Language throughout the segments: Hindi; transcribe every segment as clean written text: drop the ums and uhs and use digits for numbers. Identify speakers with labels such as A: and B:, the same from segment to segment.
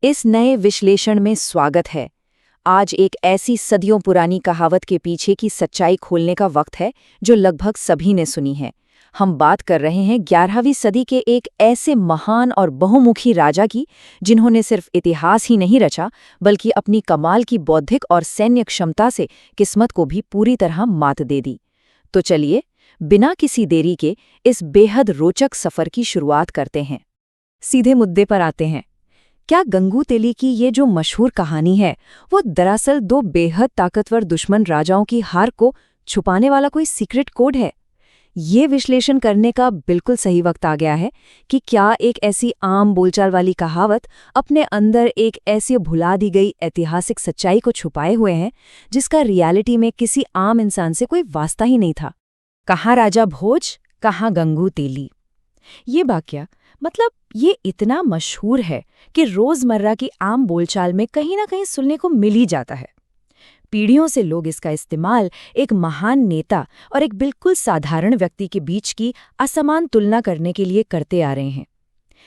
A: इस नए विश्लेषण में स्वागत है। आज एक ऐसी सदियों पुरानी कहावत के पीछे की सच्चाई खोलने का वक्त है जो लगभग सभी ने सुनी है। हम बात कर रहे हैं 11वीं सदी के एक ऐसे महान और बहुमुखी राजा की जिन्होंने सिर्फ इतिहास ही नहीं रचा बल्कि अपनी कमाल की बौद्धिक और सैन्य क्षमता से किस्मत को भी पूरी तरह मात दे दी। तो चलिए, बिना किसी देरी के इस बेहद रोचक सफर की शुरुआत करते हैं। सीधे मुद्दे पर आते हैं। क्या गंगू तेली की ये जो मशहूर कहानी है वो दरअसल दो बेहद ताकतवर दुश्मन राजाओं की हार को छुपाने वाला कोई सीक्रेट कोड है? ये विश्लेषण करने का बिल्कुल सही वक्त आ गया है कि क्या एक ऐसी आम बोलचाल वाली कहावत अपने अंदर एक ऐसी भुला दी गई ऐतिहासिक सच्चाई को छुपाए हुए है जिसका रियलिटी में किसी आम इंसान से कोई वास्ता ही नहीं था। कहाँ राजा भोज, कहाँ गंगू तेली। ये वाक्य ये इतना मशहूर है कि रोजमर्रा की आम बोलचाल में कहीं ना कहीं सुनने को मिल ही जाता है। पीढ़ियों से लोग इसका इस्तेमाल एक महान नेता और एक बिल्कुल साधारण व्यक्ति के बीच की असमान तुलना करने के लिए करते आ रहे हैं।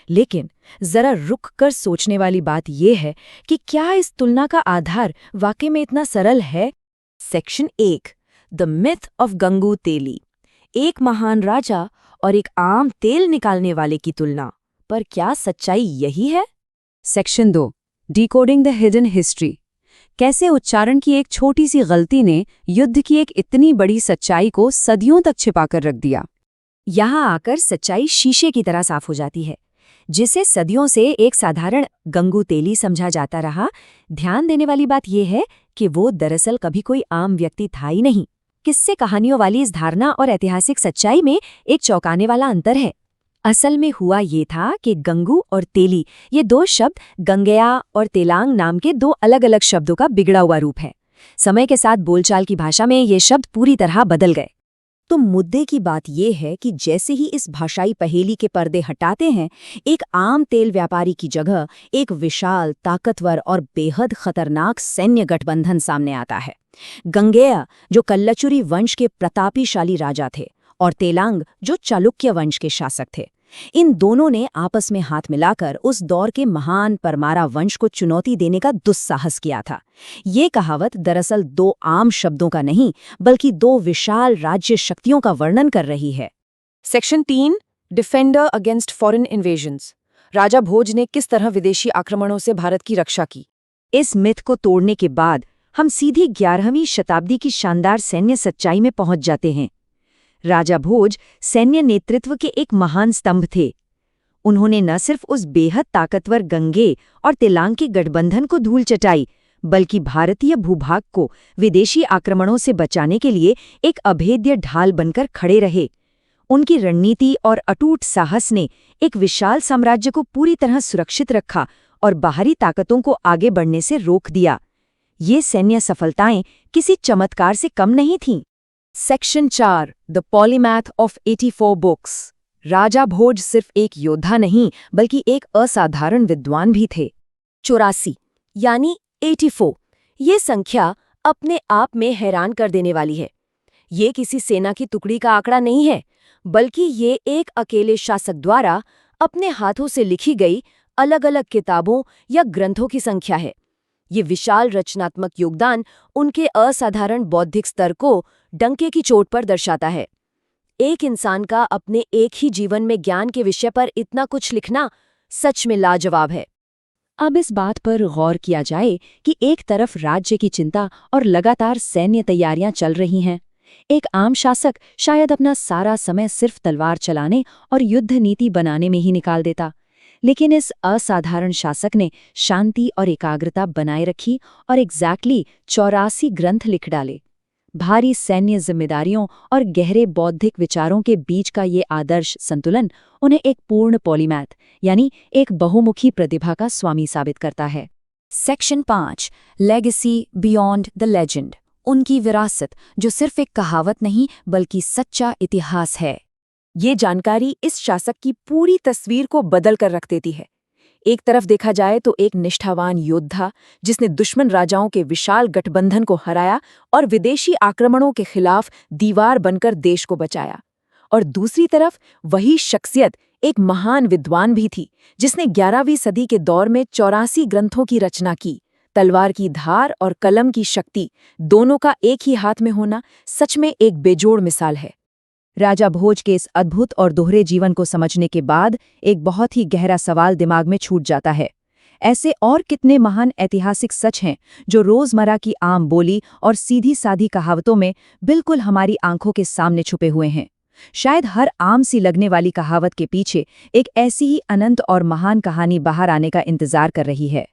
A: लेकिन जरा रुक कर सोचने वाली बात यह है कि क्या इस तुलना का आधार वाकई में इतना सरल है? Section 1, the myth of Gangu Teli. एक महान राजा और एक आम तेल निकालने वाले की तुलना, पर क्या सच्चाई यही है? Section 2, decoding the hidden history. कैसे उच्चारण की एक छोटी सी गलती ने युद्ध की एक इतनी बड़ी सच्चाई को सदियों तक छिपाकर रख दिया। यहाँ आकर सच्चाई शीशे की तरह साफ हो जाती है। जिसे सदियों से एक साधारण गंगू तेली समझा जाता रहा, ध्यान देने वाली बात यह है कि वो दरअसल कभी कोई आम व्यक्ति था ही नहीं। किस्से कहानियों वाली इस धारणा और ऐतिहासिक सच्चाई में एक चौंकाने वाला अंतर है। असल में हुआ ये था कि गंगू और तेली, ये दो शब्द गंगेया और तेलांग नाम के दो अलग अलग शब्दों का बिगड़ा हुआ रूप है। समय के साथ बोलचाल की भाषा में ये शब्द पूरी तरह बदल गए। तो मुद्दे की बात यह है कि जैसे ही इस भाषाई पहेली के पर्दे हटाते हैं, एक आम तेल व्यापारी की जगह एक विशाल, ताकतवर और बेहद खतरनाक सैन्य गठबंधन सामने आता है। गंगेया, जो कल्लचुरी वंश के प्रतापशाली राजा थे, और तेलांग, जो चालुक्य वंश के शासक थे। इन दोनों ने आपस में हाथ मिलाकर उस दौर के महान परमारा वंश को चुनौती देने का दुस्साहस किया था। ये कहावत दरअसल दो आम शब्दों का नहीं, बल्कि दो विशाल राज्य शक्तियों का वर्णन कर रही है। Section 3, defender against foreign invasions. Raja Bhoj ने किस तरह विदेशी आक्रमणों से भारत की रक्षा की? इस मिथ को तोड़ने के बाद हम सीधी 11वीं शताब्दी की शानदार सैन्य सच्चाई में पहुंच जाते हैं। राजा भोज सैन्य नेतृत्व के एक महान स्तंभ थे। उन्होंने न सिर्फ उस बेहद ताकतवर गंगे और तेलांग के गठबंधन को धूल चटाई, बल्कि भारतीय भूभाग को विदेशी आक्रमणों से बचाने के लिए एक अभेद्य ढाल बनकर खड़े रहे। उनकी रणनीति और अटूट साहस ने एक विशाल साम्राज्य को पूरी तरह सुरक्षित रखा और बाहरी ताकतों को आगे बढ़ने से रोक दिया। ये सैन्य सफलताएं किसी चमत्कार से कम नहीं थीं। Section 4, the polymath of 84 books. Raja Bhoj सिर्फ एक योद्धा नहीं, बल्कि एक असाधारण विद्वान भी थे। 84 यानी 84, ये संख्या अपने आप में हैरान कर देने वाली है। ये किसी सेना की टुकड़ी का आंकड़ा नहीं है, बल्कि ये एक अकेले शासक द्वारा अपने हाथों से लिखी गई अलग अलग किताबों या ग्रंथों की संख्या है। ये विशाल रचनात्मक योगदान उनके असाधारण बौद्धिक स्तर को डंके की चोट पर दर्शाता है। एक इंसान का अपने एक ही जीवन में ज्ञान के विषय पर इतना कुछ लिखना सच में लाजवाब है। अब इस बात पर गौर किया जाए कि एक तरफ राज्य की चिंता और लगातार सैन्य तैयारियां चल रही हैं। एक आम शासक शायद अपना सारा समय सिर्फ तलवार चलाने और युद्ध नीति बनाने में ही निकाल देता, लेकिन इस असाधारण शासक ने शांति और एकाग्रता बनाए रखी और एग्जैक्टली 84 ग्रंथ लिख डाले। भारी सैन्य जिम्मेदारियों और गहरे बौद्धिक विचारों के बीच का ये आदर्श संतुलन उन्हें एक पूर्ण पॉलीमैथ यानी एक बहुमुखी प्रतिभा का स्वामी साबित करता है। Section 5, legacy beyond the legend. उनकी विरासत, जो सिर्फ एक कहावत नहीं बल्कि सच्चा इतिहास है। ये जानकारी इस शासक की पूरी तस्वीर को बदल कर रख देती है। एक तरफ देखा जाए तो एक निष्ठावान योद्धा जिसने दुश्मन राजाओं के विशाल गठबंधन को हराया और विदेशी आक्रमणों के खिलाफ दीवार बनकर देश को बचाया, और दूसरी तरफ वही शख्सियत एक महान विद्वान भी थी, जिसने 11वीं सदी के दौर में 84 ग्रंथों की रचना की। तलवार की धार और कलम की शक्ति, दोनों का एक ही हाथ में होना सच में एक बेजोड़ मिसाल है। राजा भोज के इस अद्भुत और दोहरे जीवन को समझने के बाद एक बहुत ही गहरा सवाल दिमाग में छूट जाता है। ऐसे और कितने महान ऐतिहासिक सच हैं जो रोजमर्रा की आम बोली और सीधी-सादी कहावतों में बिल्कुल हमारी आंखों के सामने छुपे हुए हैं। शायद हर आम सी लगने वाली कहावत के पीछे एक ऐसी ही अनंत और महान कहानी बाहर आने का इंतजार कर रही है।